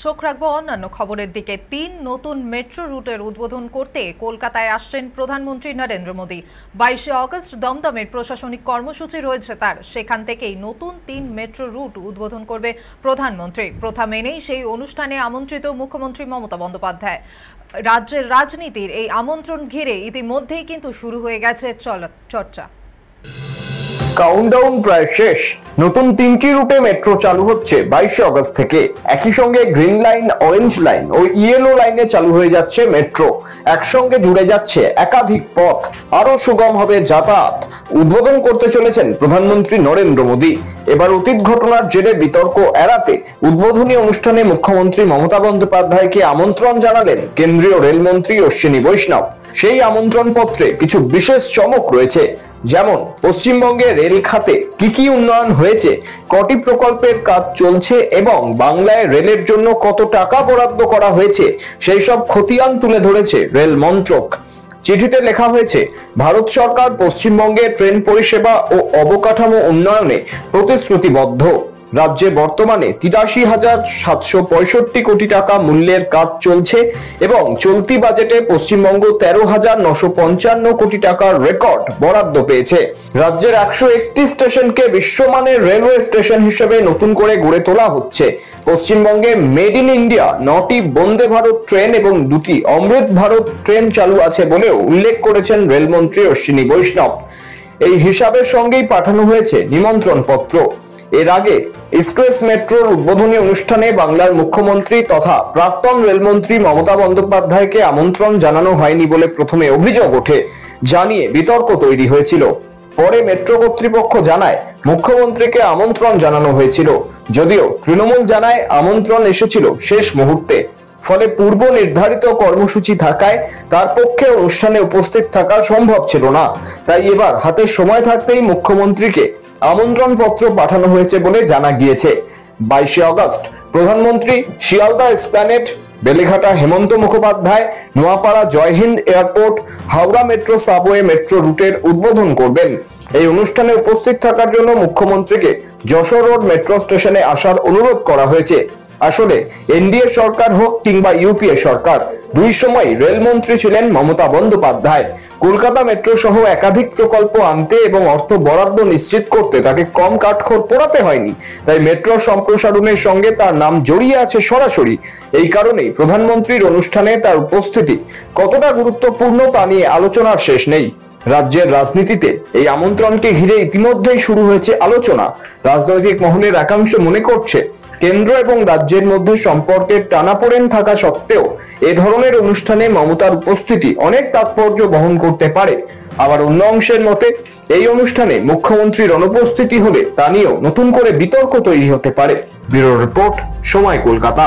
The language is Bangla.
চোখ রাখবো অন্যান্য খবরের দিকে। ৩ নতুন মেট্রো রুটের উদ্বোধন করতে কলকাতায় আসছেন প্রধানমন্ত্রী নরেন্দ্র মোদী। ২২শে অগস্ট দমদমের প্রশাসনিক কর্মসূচি রয়েছে তার। সেখান থেকেই নতুন ৩ মেট্রো রুট উদ্বোধন করবে প্রধানমন্ত্রী। প্রথা মেনেই সেই অনুষ্ঠানে আমন্ত্রিত মুখ্যমন্ত্রী মমতা বন্দ্যোপাধ্যায়। রাজ্যের রাজনীতির এই আমন্ত্রণ ঘিরে ইতিমধ্যেই কিন্তু শুরু হয়ে গেছে চর্চা। কাউন্টডাউন প্রায় শেষ। নতুন ৩টি রুটে মেট্রো চালু হচ্ছে ২২শে অগস্ট থেকে। একই সঙ্গে গ্রিন লাইন, অরেঞ্জ লাইন ও ইয়েলো লাইনে চালু হয়ে যাচ্ছে মেট্রো। একসঙ্গে জুড়ে যাচ্ছে একাধিক পথ, আরো সুগম হবে যাতায়াত। উদ্বোধন করতে চলেছেন প্রধানমন্ত্রী নরেন্দ্র মোদী। এবার অতীত ঘটনার জেরে বিতর্ক এড়াতে উদ্বোধনী অনুষ্ঠানে মুখ্যমন্ত্রী মমতা বন্দ্যোপাধ্যায়কে আমন্ত্রণ জানালেন কেন্দ্রীয় রেলমন্ত্রী অশ্বিনী বৈষ্ণব। সেই আমন্ত্রণ পত্রে কিছু বিশেষ চমক রয়েছে, যেমন পশ্চিমবঙ্গে রেল খাতে কি কি উন্নয়ন হয়েছে, কটি প্রকল্পের কাজ চলছে এবং বাংলায় রেলের জন্য কত টাকা বরাদ্দ করা হয়েছে, সেই সব খতিয়ান তুলে ধরেছে রেল মন্ত্রক। চিঠিতে লেখা হয়েছে, ভারত সরকার পশ্চিমবঙ্গে ট্রেন পরিষেবা ও অবকাঠামো উন্নয়নে প্রতিশ্রুতিবদ্ধ। রাজ্যে বর্তমানে ৮৩,৭৬৫ কোটি টাকা মূল্যের কাজ চলছে এবং চলতি বাজেটে পশ্চিমবঙ্গ ১৩,৯৫৫ কোটি টাকার রেকর্ড বরাদ্দ পেয়েছে। রাজ্যের ১০১টি স্টেশনকে বিশ্বমানের রেলওয়ে স্টেশন হিসেবে নতুন করে গড়ে তোলা হচ্ছে। পশ্চিমবঙ্গে মেড ইন ইন্ডিয়া ৯টি বন্দে ভারত ট্রেন এবং ২টি অমৃত ভারত ট্রেন চালু আছে বলেও উল্লেখ করেছেন রেলমন্ত্রী অশ্বিনী বৈষ্ণব। এই হিসাবের সঙ্গেই পাঠানো হয়েছে নিমন্ত্রণ পত্র। এর আগে এক্সপ্রেস মেট্রোর উদ্বোধনী অনুষ্ঠানে বাংলার মুখ্যমন্ত্রী তথা প্রাক্তন রেলমন্ত্রী মমতা বন্দ্যোপাধ্যায়কে আমন্ত্রণ জানানো হয়নি বলে প্রথমে অভিযোগ ওঠে, জানিয়ে বিতর্ক তৈরি হয়েছিল। পরে মেট্রো কর্তৃপক্ষ জানায় মুখ্যমন্ত্রীকে আমন্ত্রণ জানানো হয়েছিল, যদিও তৃণমূল জানায় আমন্ত্রণ এসেছিল শেষ মুহূর্তে। ফলে পূর্ব নির্ধারিত কর্মসূচি থাকায় তার পক্ষে অনুষ্ঠানে উপস্থিত থাকা সম্ভব ছিল না। তাই এবার হাতে সময় থাকতেই মুখ্যমন্ত্রীকে আমন্ত্রণ পত্র পাঠানো হয়েছে বলে জানা গিয়েছে। ২২শে অগস্ট প্রধানমন্ত্রী Sealdah Esplanade, Beleghata Hemanta Mukhopadhyay, Noapara Jai Hind airport, Howrah metro subway metro রুটের উদ্বোধন করবেন। এই অনুষ্ঠানে উপস্থিত থাকার জন্য মুখ্যমন্ত্রীকে যশোর রোড মেট্রো স্টেশনে আসার অনুরোধ করা হয়েছে। আসলে এনডিএ সরকার হোক কিংবা ইউপিএ সরকার, দুই সময় রেলমন্ত্রী ছিলেন মমতা বন্দ্যোপাধ্যায়। কলকাতা মেট্রো সহ একাধিক প্রকল্প আনতে এবং অর্থ বরাদ্দ নিশ্চিত করতে তাকে কম কাঠখড় পোড়াতে হয়নি। তাই মেট্রো সম্প্রসারণের সঙ্গে তার নাম জড়িয়ে আছে সরাসরি। এই কারণেই প্রধানমন্ত্রীর অনুষ্ঠানে তার উপস্থিতি কতটা গুরুত্বপূর্ণ তা নিয়ে আলোচনার শেষ নেই। রাজ্যের রাজনীতিতে এই আমন্ত্রণকে ঘিরে ইতিমধ্যেই শুরু হয়েছে আলোচনা। রাজনৈতিক মহলের একাংশ মনে করছে, কেন্দ্র এবং রাজ্যের মধ্যে সম্পর্কের টানাপোড়েন থাকা সত্ত্বেও এ ধরনের অনুষ্ঠানে মমতার উপস্থিতি অনেক তাৎপর্য বহন করতে পারে। আবার অন্য অংশের মতে, এই অনুষ্ঠানে মুখ্যমন্ত্রীর অনুপস্থিতি হলে তা নিয়েও নতুন করে বিতর্ক তৈরি হতে পারে। ব্যুরো রিপোর্ট, সময় কলকাতা।